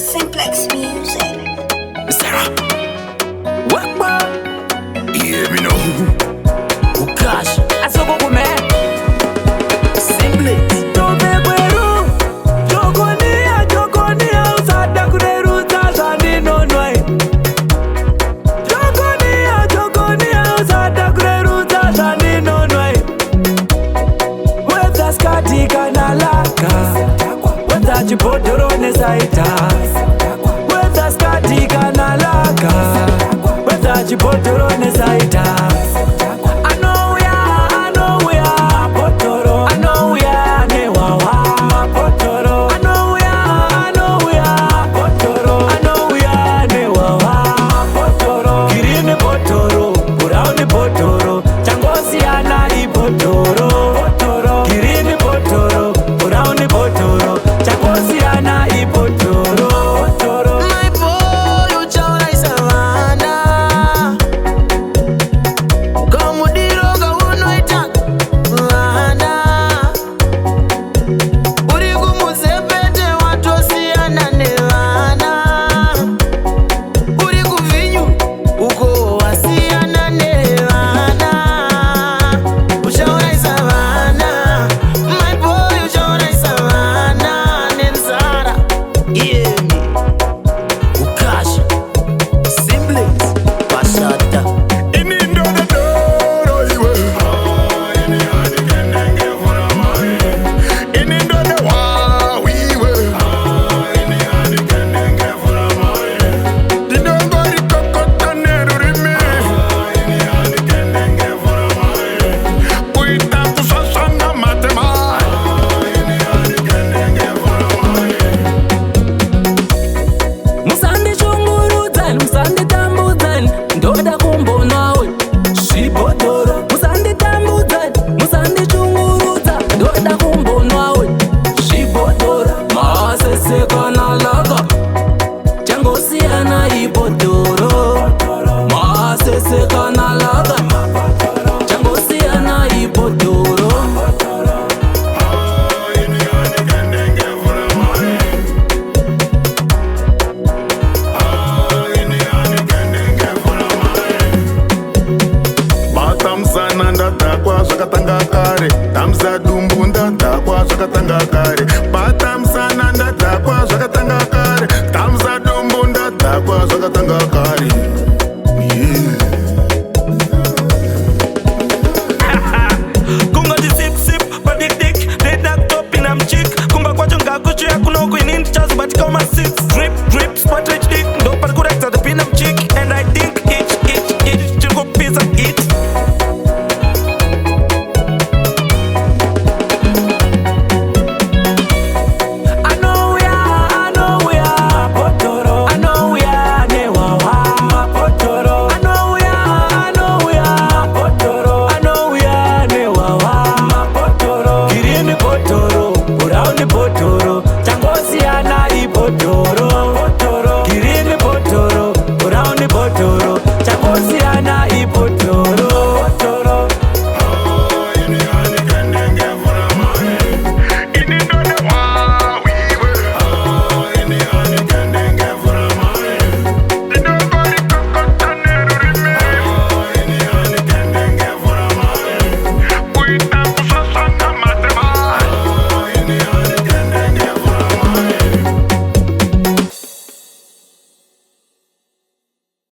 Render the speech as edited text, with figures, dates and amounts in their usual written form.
Simplex Music. Sarah, Wakba, yeah, me know. Ukash, Asoko man. Simplex. Chipotoro nesaita weza skatika na laka weza chipotoro nesaita Tamza dumbunda dakwa zvakatanga kare. Batamsana ndadakwa zvakatanga kare. Tamza dumbunda dakwa zvakatanga kare. Kunga di sip sip pa dik dik. They ducked up in am chick. Kumba kwa chonga kuchu ya kuno kuinindi chazu batika uma six drip.